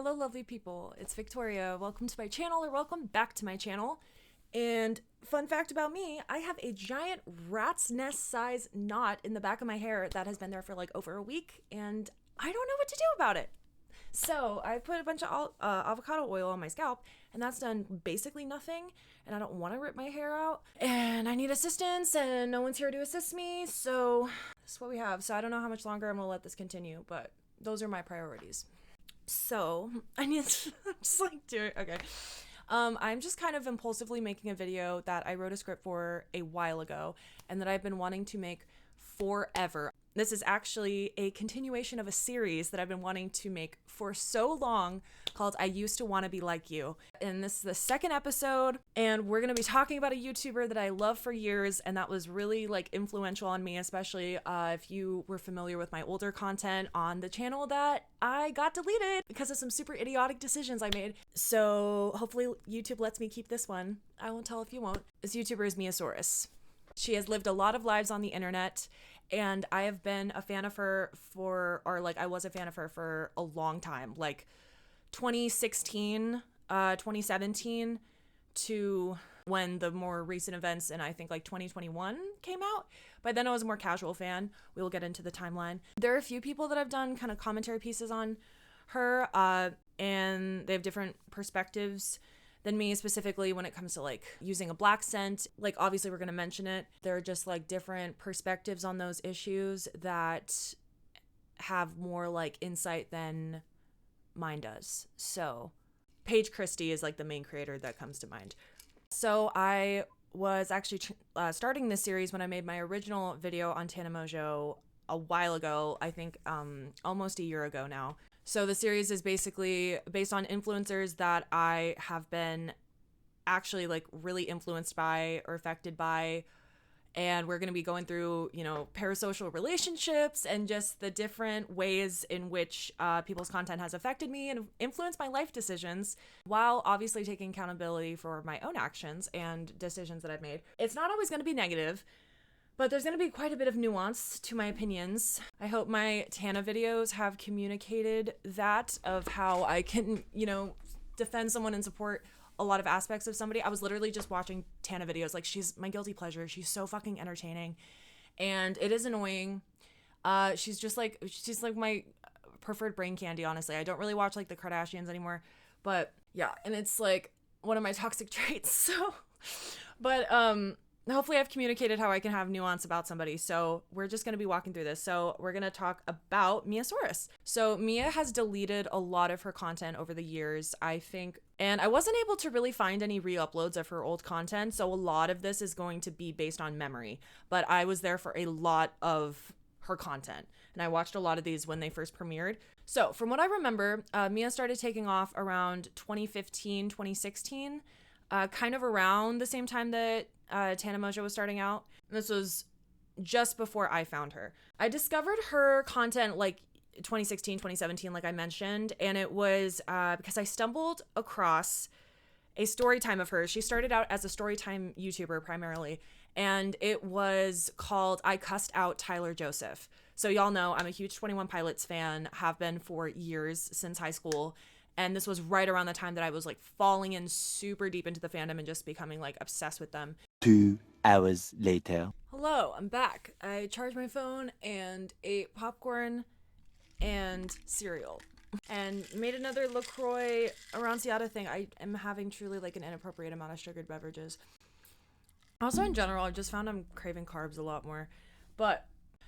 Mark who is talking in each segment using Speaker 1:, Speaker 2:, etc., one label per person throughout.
Speaker 1: Hello lovely people, it's Victoria. Welcome to my channel, or welcome back to my channel. And fun fact about me, I have a giant rat's nest size knot in the back of my hair that has been there for like over a week, and I don't know what to do about it. So I put a bunch of avocado oil on my scalp, and that's done basically nothing, and I don't want to rip my hair out, and I need assistance, and no one's here to assist me, so this is what we have. So I don't know how much longer I'm gonna let this continue, but those are my priorities. So I need to just like do it. Okay. I'm just kind of impulsively making a video that I wrote a script for a while ago and that I've been wanting to make forever. This is actually a continuation of a series that I've been wanting to make for so long called I Used to Want to Be Like You. And this is the second episode, and we're going to be talking about a YouTuber that I love for years and that was really like influential on me, especially if you were familiar with my older content on the channel that I got deleted because of some super idiotic decisions I made. So hopefully YouTube lets me keep this one. I won't tell if you won't. This YouTuber is Miiasaurous. She has lived a lot of lives on the internet, and I have been a fan of her I was a fan of her for a long time, like 2016, 2017 to when the more recent events and I think like 2021 came out. By then I was a more casual fan. We will get into the timeline. There are a few people that I've done kind of commentary pieces on her, and they have different perspectives than me, specifically when it comes to like using a blaccent. Like obviously we're going to mention it. There are just like different perspectives on those issues that have more like insight than mine does. So Paige Christie is like the main creator that comes to mind. So I was actually starting this series when I made my original video on Tana a while ago, I think almost a year ago now. So the series is basically based on influencers that I have been actually like really influenced by or affected by. And we're going to be going through, you know, parasocial relationships and just the different ways in which people's content has affected me and influenced my life decisions, while obviously taking accountability for my own actions and decisions that I've made. It's not always going to be negative, but there's going to be quite a bit of nuance to my opinions. I hope my Tana videos have communicated that of how I can, you know, defend someone and support a lot of aspects of somebody. I was literally just watching Tana videos. Like, she's my guilty pleasure. She's so fucking entertaining. And it is annoying. She's like my preferred brain candy, honestly. I don't really watch like the Kardashians anymore. But yeah, and it's like one of my toxic traits. So, but hopefully I've communicated how I can have nuance about somebody. So we're just going to be walking through this. So we're going to talk about Miiasaurous. So Miia has deleted a lot of her content over the years, I think, and I wasn't able to really find any re-uploads of her old content. So a lot of this is going to be based on memory, but I was there for a lot of her content and I watched a lot of these when they first premiered. So from what I remember, Miia started taking off around 2015, 2016, kind of around the same time that Tana was starting out. This was just before I found her. I discovered her content like 2016, 2017, like I mentioned, and it was because I stumbled across a storytime of hers. She started out as a storytime YouTuber primarily, and it was called I Cussed Out Tyler Joseph. So y'all know I'm a huge 21 Pilots fan, have been for years since high school. And this was right around the time that I was like falling in super deep into the fandom and just becoming like obsessed with them.
Speaker 2: 2 hours later.
Speaker 1: Hello, I'm back. I charged my phone and ate popcorn and cereal and made another LaCroix Aranciata thing. I am having truly like an inappropriate amount of sugared beverages. Also in general, I just found I'm craving carbs a lot more. But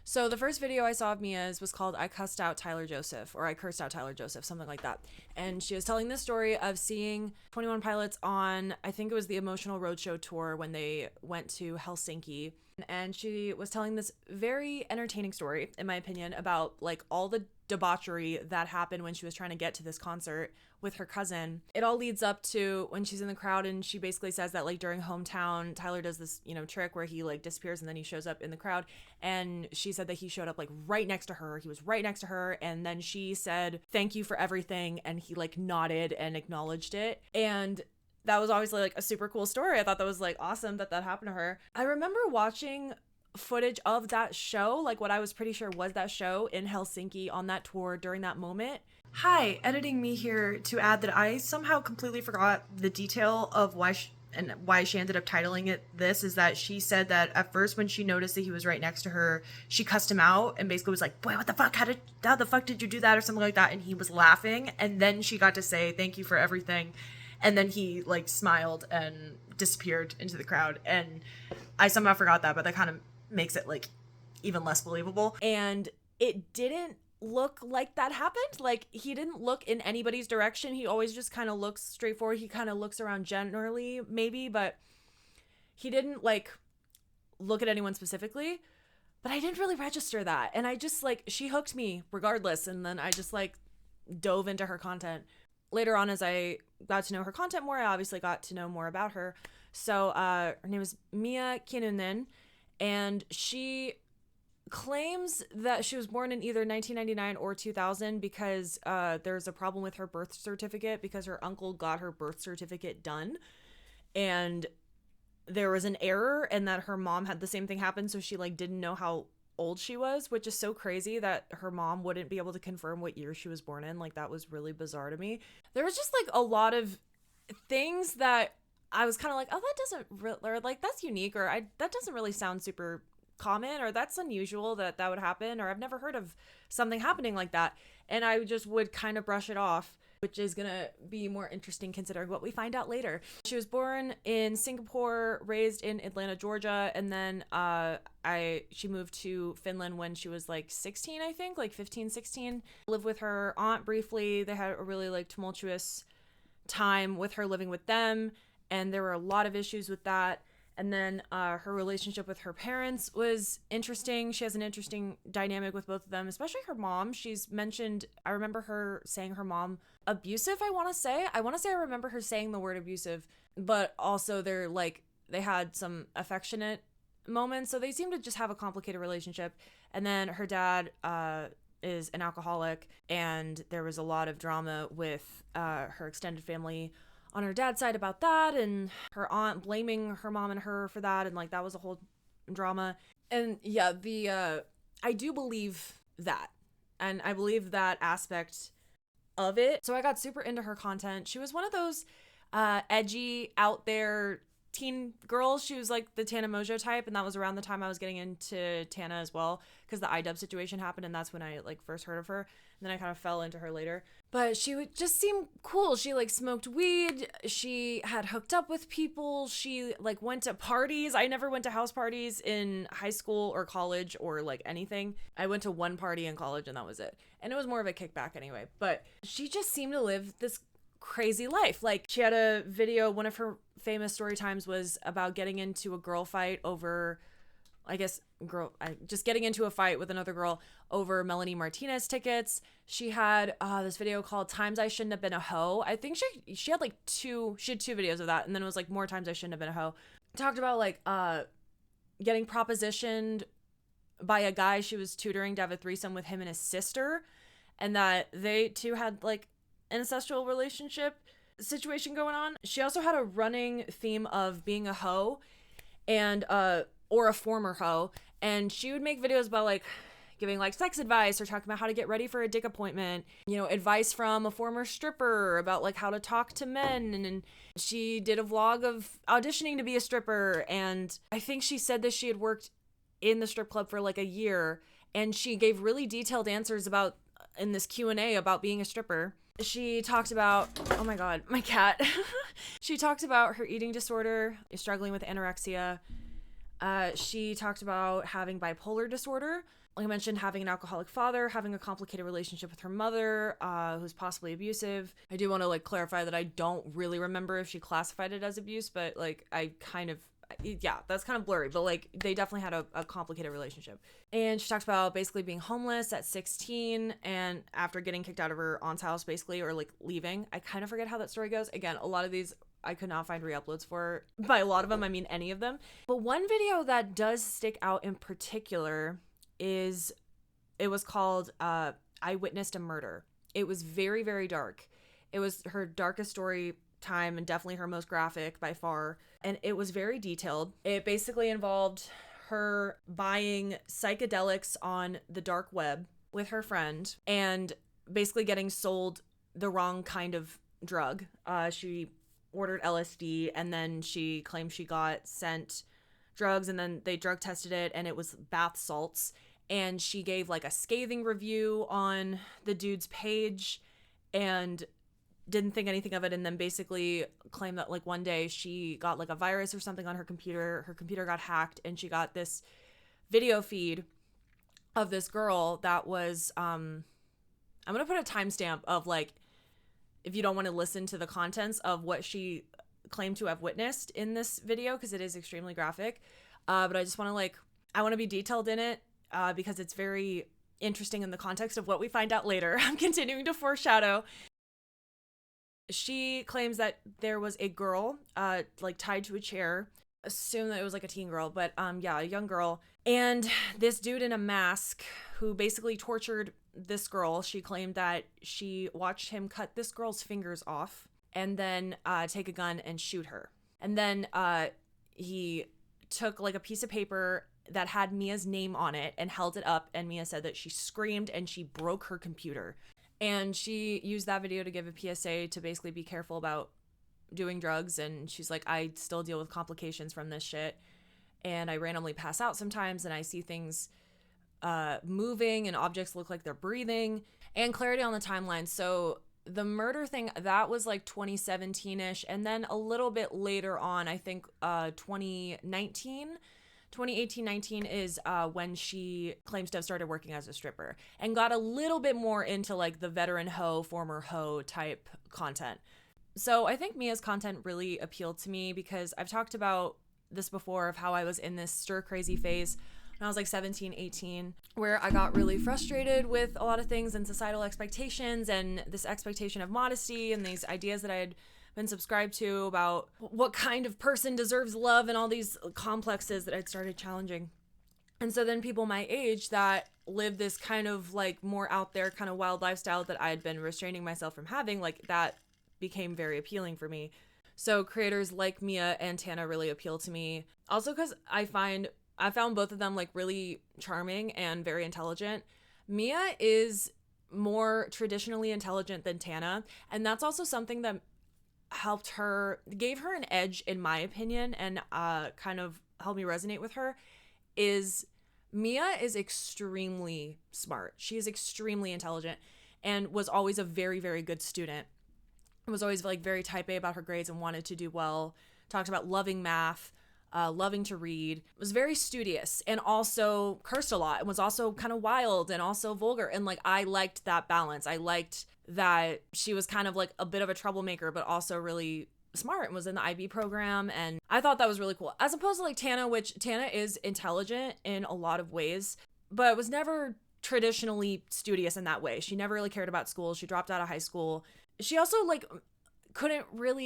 Speaker 1: so the first video I saw of Mia's was called I Cussed Out Tyler Joseph, or I Cursed Out Tyler Joseph, something like that. And she was telling this story of seeing 21 Pilots on, I think it was the Emotional Roadshow tour when they went to Helsinki. And she was telling this very entertaining story, in my opinion, about like all the debauchery that happened when she was trying to get to this concert with her cousin. It all leads up to when she's in the crowd and she basically says that like during Hometown, Tyler does this, you know, trick where he like disappears and then he shows up in the crowd. And she said that he showed up like right next to her. He was right next to her. And then she said, "Thank you for everything." And he like nodded and acknowledged it. And that was obviously like a super cool story. I thought that was like awesome that happened to her. I remember watching footage of that show, like what I was pretty sure was that show in Helsinki on that tour during that moment. Hi, editing me here to add that I somehow completely forgot the detail of why she ended up titling it this. Is that she said that at first when she noticed that he was right next to her, she cussed him out and basically was like, "Boy, what the fuck? How the fuck did you do that?" or something like that, and he was laughing, and then she got to say thank you for everything, and then he like smiled and disappeared into the crowd, and I somehow forgot that, but that kind of makes it like even less believable. And it didn't look like that happened. Like, he didn't look in anybody's direction. He always just kind of looks straight forward. He kind of looks around generally, maybe, but he didn't like look at anyone specifically. But I didn't really register that. And I just like, she hooked me regardless. And then I just like dove into her content. Later on, as I got to know her content more, I obviously got to know more about her. So her name is Miia, and she claims that she was born in either 1999 or 2000 because there's a problem with her birth certificate because her uncle got her birth certificate done and there was an error, and that her mom had the same thing happen, so she like didn't know how old she was, which is so crazy that her mom wouldn't be able to confirm what year she was born in. Like, that was really bizarre to me. There was just like a lot of things that I was kind of like, oh, that doesn't or like that's unique, or that doesn't really sound super common, or that's unusual that would happen, or I've never heard of something happening like that. And I just would kind of brush it off, which is gonna be more interesting considering what we find out later. She was born in Singapore, raised in Atlanta, Georgia, and then she moved to Finland when she was like 16, I think, like 15, 16. Lived with her aunt briefly. They had a really like tumultuous time with her living with them, and there were a lot of issues with that. And then her relationship with her parents was interesting. She has an interesting dynamic with both of them, especially her mom. She's mentioned, I remember her saying her mom abusive, I want to say. I remember her saying the word abusive, but also they had some affectionate moments. So they seem to just have a complicated relationship. And then her dad is an alcoholic, and there was a lot of drama with her extended family on her dad's side about that, and her aunt blaming her mom and her for that, and like that was a whole drama. And yeah, I do believe that, and I believe that aspect of it. So I got super into her content. She was one of those edgy, out there teen girls. She was like the Tana Mojo type, and that was around the time I was getting into Tana as well, because the iDub situation happened, and that's when I like first heard of her, and then I kind of fell into her later. But she would just seem cool. She like smoked weed, she had hooked up with people, she like went to parties. I never went to house parties in high school or college or like anything. I went to one party in college and that was it, and it was more of a kickback anyway. But she just seemed to live this crazy life. Like, she had a video, one of her famous story times was about getting into a girl fight over, just getting into a fight with another girl over Melanie Martinez tickets. She had this video called Times I Shouldn't Have Been a Hoe. I think she had two videos of that, and then it was like More Times I Shouldn't Have Been a Hoe. Talked about like getting propositioned by a guy she was tutoring to have a threesome with him and his sister, and that they two had like an incestual relationship situation going on. She also had a running theme of being a hoe and or a former hoe, and she would make videos about like giving like sex advice or talking about how to get ready for a dick appointment, advice from a former stripper about like how to talk to men. And she did a vlog of auditioning to be a stripper, and I think she said that she had worked in the strip club for like a year, and she gave really detailed answers about in this Q&A about being a stripper. She talked about, oh my god, my cat. She talked about her eating disorder, struggling with anorexia. She talked about having bipolar disorder. Like I mentioned, having an alcoholic father, having a complicated relationship with her mother, who's possibly abusive. I do want to like clarify that I don't really remember if she classified it as abuse, but like that's kind of blurry, but like they definitely had a complicated relationship. And she talks about basically being homeless at 16 and after getting kicked out of her aunt's house, basically, or like leaving. I kind of forget how that story goes. Again, a lot of these I could not find re-uploads for. By a lot of them, I mean any of them. But one video that does stick out in particular it was called I Witnessed a Murder. It was very, very dark. It was her darkest story time and definitely her most graphic by far, and it was very detailed. It basically involved her buying psychedelics on the dark web with her friend, and basically getting sold the wrong kind of drug. She ordered LSD, and then she claimed she got sent drugs, and then they drug tested it, and it was bath salts. And she gave like a scathing review on the dude's page and didn't think anything of it, and then basically claimed that like one day she got like a virus or something on her computer got hacked, and she got this video feed of this girl that was I'm gonna put a timestamp of like, if you don't want to listen to the contents of what she claimed to have witnessed in this video, because it is extremely graphic, but I just want to I want to be detailed in it, because it's very interesting in the context of what we find out later. I'm continuing to foreshadow. She claims that there was a girl tied to a chair. Assume that it was like a teen girl, but yeah, a young girl. And this dude in a mask who basically tortured this girl. She claimed that she watched him cut this girl's fingers off and then take a gun and shoot her. And then he took like a piece of paper that had Mia's name on it and held it up, and Miia said that she screamed and she broke her computer. And she used that video to give a PSA to basically be careful about doing drugs. And she's like, I still deal with complications from this shit, and I randomly pass out sometimes, and I see things moving and objects look like they're breathing. And clarity on the timeline. So the murder thing, that was like 2017-ish, and then a little bit later on, I think 2018-19 is when she claims to have started working as a stripper and got a little bit more into like the veteran hoe, former hoe type content. So I think Mia's content really appealed to me because I've talked about this before, of how I was in this stir crazy phase when I was like 17, 18, where I got really frustrated with a lot of things and societal expectations and this expectation of modesty and these ideas that I had been subscribed to about what kind of person deserves love and all these complexes that I'd started challenging. And so then people my age that live this kind of like more out there kind of wild lifestyle that I had been restraining myself from having, like that became very appealing for me. So creators like Miia and Tana really appeal to me. Also because I found both of them like really charming and very intelligent. Miia is more traditionally intelligent than Tana, and that's also something that gave her an edge in my opinion, and kind of helped me resonate with her. Is Miia is extremely smart. She is extremely intelligent and was always a very, very good student. Was always like very type A about her grades and wanted to do well. Talked about loving math, loving to read, was very studious, and also cursed a lot, and was also kind of wild and also vulgar. And like, I liked that balance. I liked that she was kind of like a bit of a troublemaker, but also really smart and was in the IB program. And I thought that was really cool. As opposed to like Tana, which Tana is intelligent in a lot of ways, but was never traditionally studious in that way. She never really cared about school. She dropped out of high school. She also like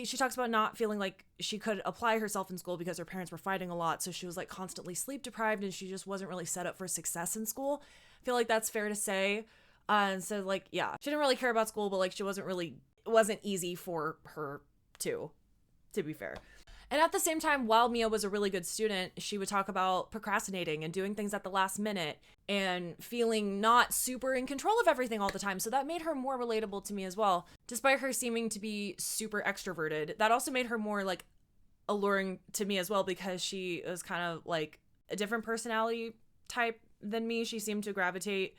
Speaker 1: she talks about not feeling like she could apply herself in school because her parents were fighting a lot. So she was like constantly sleep deprived, and she just wasn't really set up for success in school. I feel like that's fair to say. And so like, yeah, she didn't really care about school, but like it wasn't easy for her to be fair. And at the same time, while Miia was a really good student, she would talk about procrastinating and doing things at the last minute and feeling not super in control of everything all the time. So that made her more relatable to me as well. Despite her seeming to be super extroverted, that also made her more like alluring to me as well, because she was kind of like a different personality type than me. She seemed to gravitate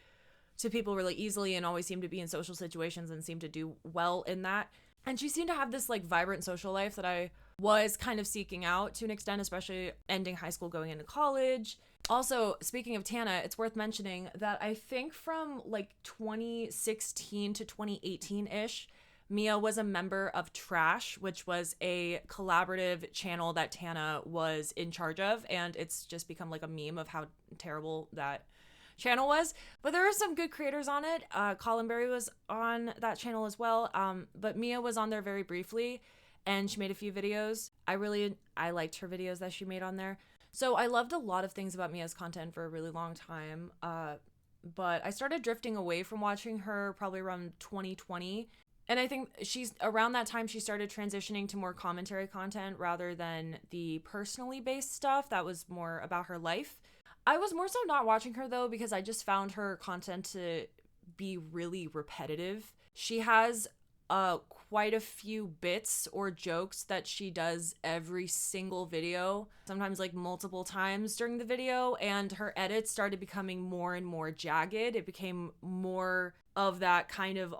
Speaker 1: to people really easily and always seemed to be in social situations and seemed to do well in that. And she seemed to have this like vibrant social life that I was kind of seeking out to an extent, especially ending high school, going into college. Also, speaking of Tana, it's worth mentioning that I think from like 2016 to 2018-ish, Miia was a member of Trash, which was a collaborative channel that Tana was in charge of. And it's just become like a meme of how terrible that channel was. But there are some good creators on it. Colin Berry was on that channel as well. But Miia was on there very briefly, and she made a few videos. I liked her videos that she made on there. So I loved a lot of things about Mia's content for a really long time. But I started drifting away from watching her probably around 2020. And I think around that time, she started transitioning to more commentary content rather than the personally based stuff that was more about her life. I was more so not watching her though, because I just found her content to be really repetitive. She has quite a few bits or jokes that she does every single video, sometimes like multiple times during the video, and her edits started becoming more and more jagged. It became more of that kind of,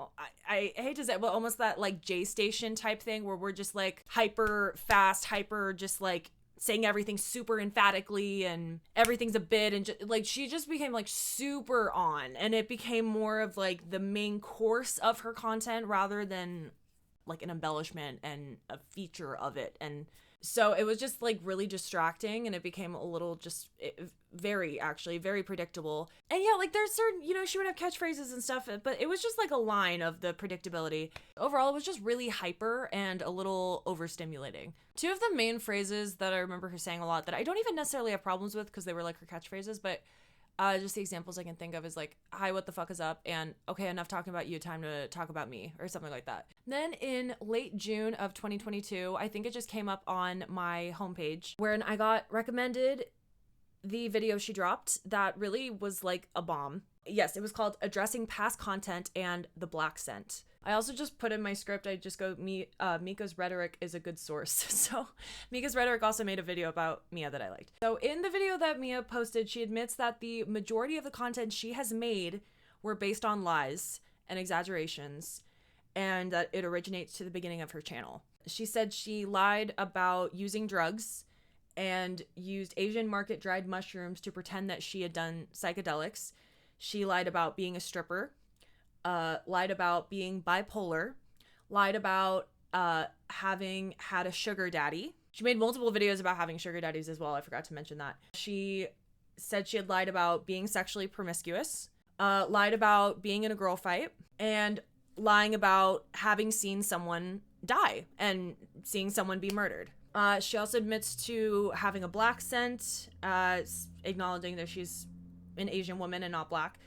Speaker 1: I hate to say it, but almost that like J Station type thing where we're just like hyper fast, hyper just like saying everything super emphatically and everything's a bit, and like she just became like super on, and it became more of like the main course of her content rather than like an embellishment and a feature of it. And so it was just like really distracting, and it became a little just very predictable. And yeah, like there's certain, you know, she would have catchphrases and stuff, but it was just like a line of the predictability. Overall, it was just really hyper and a little overstimulating. Two of the main phrases that I remember her saying a lot that I don't even necessarily have problems with because they were like her catchphrases, but just the examples I can think of is like, hi, what the fuck is up? And okay, enough talking about you, time to talk about me, or something like that. Then in late June of 2022, I think it just came up on my homepage wherein I got recommended the video she dropped that really was like a bomb. Yes, it was called Addressing Past Content and the Blaccent. I also just put in my script, I just go, Mika's rhetoric is a good source. So Mika's rhetoric also made a video about Miia that I liked. So in the video that Miia posted, she admits that the majority of the content she has made were based on lies and exaggerations, and that it originates to the beginning of her channel. She said she lied about using drugs and used Asian market dried mushrooms to pretend that she had done psychedelics. She lied about being a stripper, lied about being bipolar, lied about having had a sugar daddy. She made multiple videos about having sugar daddies as well. I forgot to mention that. She said she had lied about being sexually promiscuous, lied about being in a girl fight, and lying about having seen someone die and seeing someone be murdered. She also admits to having a blaccent, acknowledging that she's an Asian woman and not black.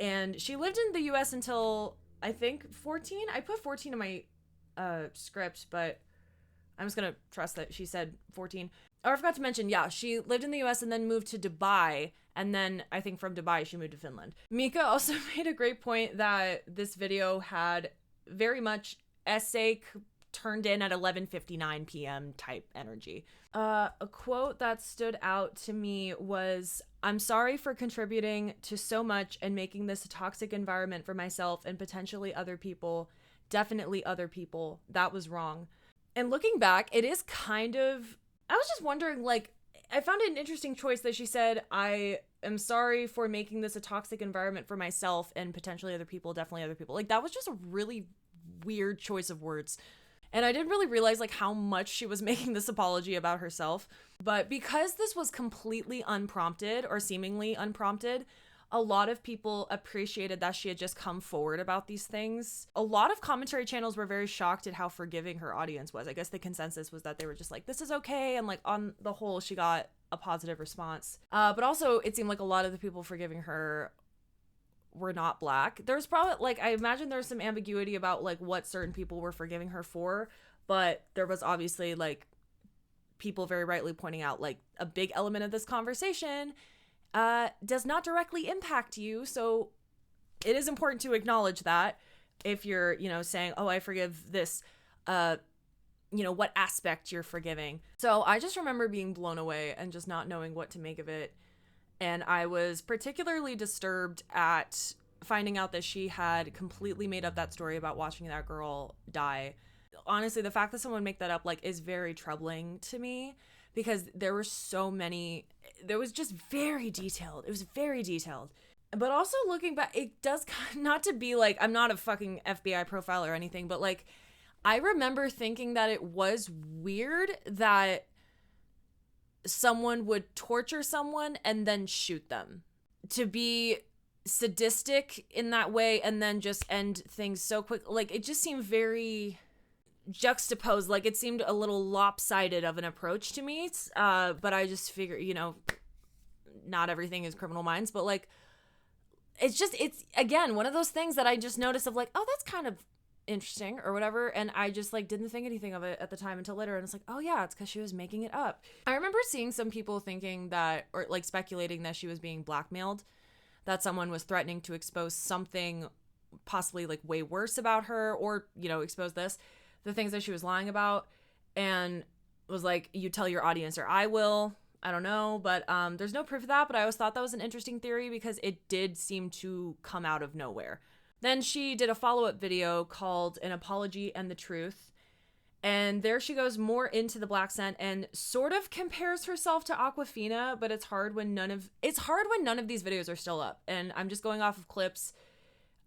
Speaker 1: And she lived in the US until, I think, 14? I put 14 in my script, but I'm just going to trust that she said 14. Oh, I forgot to mention, yeah, she lived in the US and then moved to Dubai. And then I think from Dubai, she moved to Finland. Mika also made a great point that this video had very much essay turned in at 11:59 p.m. type energy. A quote that stood out to me was, "I'm sorry for contributing to so much and making this a toxic environment for myself and potentially other people. Definitely other people. That was wrong." And looking back, it is kind of, I was just wondering, like, I found it an interesting choice that she said, I am sorry for making this a toxic environment for myself and potentially other people, definitely other people. Like, that was just a really weird choice of words. And I didn't really realize like how much she was making this apology about herself. But because this was completely unprompted or seemingly unprompted, a lot of people appreciated that she had just come forward about these things. A lot of commentary channels were very shocked at how forgiving her audience was. I guess the consensus was that they were just like, this is okay. And like on the whole, she got a positive response. But also it seemed like a lot of the people forgiving her were not black. There's probably like, I imagine there's some ambiguity about like what certain people were forgiving her for, but there was obviously like people very rightly pointing out like a big element of this conversation does not directly impact you. So it is important to acknowledge that if you're, you know, saying, oh, I forgive this, you know, what aspect you're forgiving. So I just remember being blown away and just not knowing what to make of it. And I was particularly disturbed at finding out that she had completely made up that story about watching that girl die. Honestly, the fact that someone make that up like is very troubling to me because there were so many, there was just very detailed. It was very detailed. But also looking back, it does not to be like, I'm not a fucking FBI profile or anything, but like, I remember thinking that it was weird that someone would torture someone and then shoot them. To be sadistic in that way and then just end things so quick, like it just seemed very juxtaposed, like it seemed a little lopsided of an approach to me. But I just figure, you know, not everything is Criminal Minds, but like it's again one of those things that I just noticed of like, oh, that's kind of interesting or whatever, and I just like didn't think anything of it at the time until later, and it's like, oh yeah, it's because she was making it up. I remember seeing some people thinking that, or like speculating that she was being blackmailed, that someone was threatening to expose something possibly like way worse about her, or, you know, expose the things that she was lying about, and was like, you tell your audience or I will. I don't know, but there's no proof of that, but I always thought that was an interesting theory because it did seem to come out of nowhere. Then she did a follow-up video called An Apology and the Truth, and there she goes more into the blaccent and sort of compares herself to Aquafina, but it's hard when none of these videos are still up, and I'm just going off of clips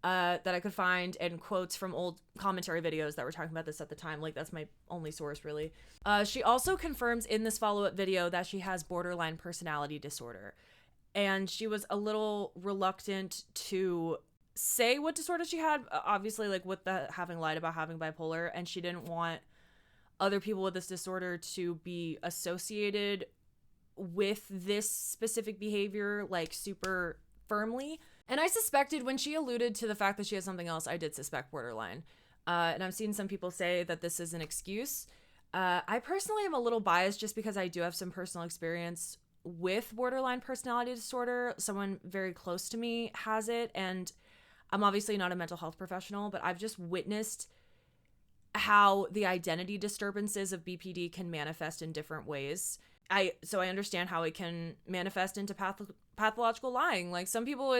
Speaker 1: that I could find and quotes from old commentary videos that were talking about this at the time. Like, that's my only source, really. She also confirms in this follow-up video that she has borderline personality disorder. And she was a little reluctant to say what disorder she had, obviously, like, with the having lied about having bipolar. And she didn't want other people with this disorder to be associated with this specific behavior, like, super firmly. And I suspected, when she alluded to the fact that she has something else, I did suspect borderline. And I've seen some people say that this is an excuse. I personally am a little biased just because I do have some personal experience with borderline personality disorder. Someone very close to me has it, and I'm obviously not a mental health professional, but I've just witnessed how the identity disturbances of BPD can manifest in different ways. So I understand how it can manifest into pathological lying. Like, some people,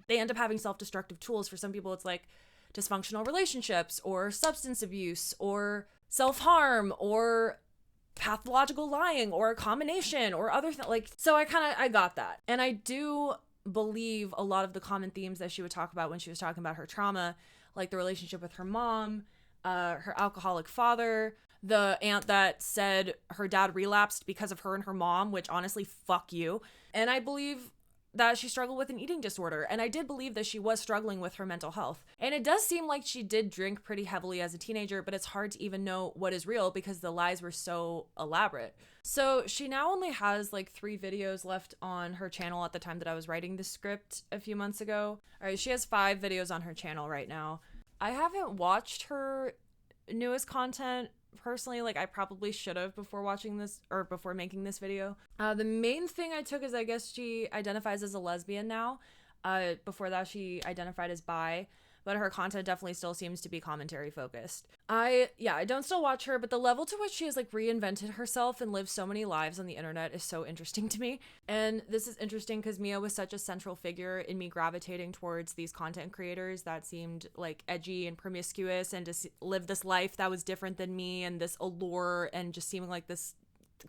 Speaker 1: they end up having self-destructive tools. For some people, it's like dysfunctional relationships or substance abuse or self-harm or pathological lying or a combination or other things. Like, so I got that. And I do believe a lot of the common themes that she would talk about when she was talking about her trauma, like the relationship with her mom, her alcoholic father, the aunt that said her dad relapsed because of her and her mom, which honestly, fuck you. And I believe that she struggled with an eating disorder. And I did believe that she was struggling with her mental health. And it does seem like she did drink pretty heavily as a teenager, but it's hard to even know what is real because the lies were so elaborate. So she now only has like 3 videos left on her channel at the time that I was writing the script a few months ago. All right, she has 5 videos on her channel right now. I haven't watched her newest content personally. Like, I probably should have before watching this or before making this video. The main thing I took is, I guess she identifies as a lesbian now. Before that, she identified as bi, but her content definitely still seems to be commentary focused. I don't still watch her, but the level to which she has like reinvented herself and lived so many lives on the internet is so interesting to me. And this is interesting because Miia was such a central figure in me gravitating towards these content creators that seemed like edgy and promiscuous and to live this life that was different than me, and this allure and just seeming like this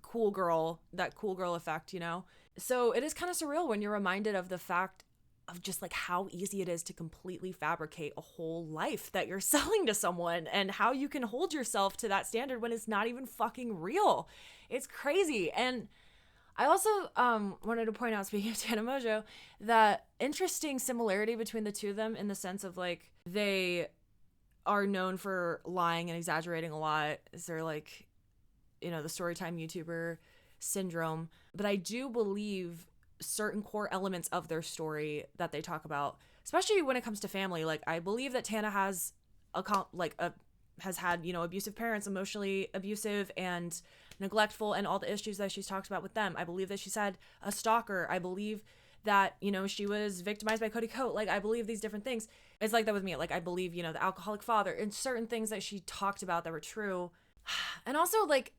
Speaker 1: cool girl, that cool girl effect, you know? So it is kind of surreal when you're reminded of the fact of just like how easy it is to completely fabricate a whole life that you're selling to someone, and how you can hold yourself to that standard when it's not even fucking real. It's crazy. And I also wanted to point out, speaking of Tana Mojo, that interesting similarity between the two of them in the sense of like they are known for lying and exaggerating a lot. Is there like, you know, the storytime YouTuber syndrome? But I do believe certain core elements of their story that they talk about, especially when it comes to family. Like, I believe that Tana has has had, you know, abusive parents, emotionally abusive and neglectful, and all the issues that she's talked about with them. I believe that she's had a stalker. I believe that, you know, she was victimized by Cody Coate. Like, I believe these different things. It's like that with me. Like, I believe, you know, the alcoholic father and certain things that she talked about that were true. And also, like,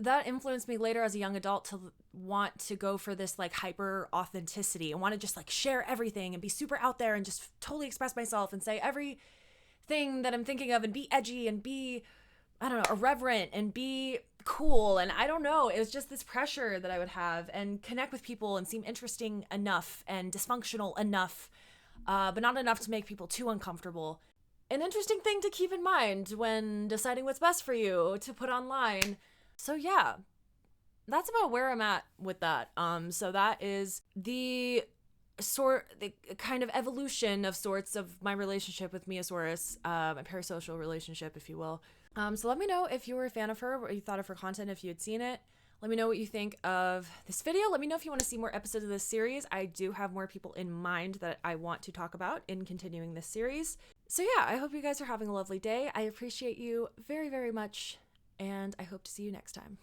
Speaker 1: that influenced me later as a young adult to want to go for this like hyper authenticity and want to just like share everything and be super out there and just totally express myself and say everything that I'm thinking of and be edgy and be, I don't know, irreverent and be cool. And I don't know, it was just this pressure that I would have and connect with people and seem interesting enough and dysfunctional enough, but not enough to make people too uncomfortable. An interesting thing to keep in mind when deciding what's best for you to put online. So yeah, that's about where I'm at with that. So that is the kind of evolution of sorts of my relationship with Miiasaurous, my parasocial relationship, if you will. So let me know if you were a fan of her, what you thought of her content, if you had seen it. Let me know what you think of this video. Let me know if you want to see more episodes of this series. I do have more people in mind that I want to talk about in continuing this series. So yeah, I hope you guys are having a lovely day. I appreciate you very, very much, and I hope to see you next time.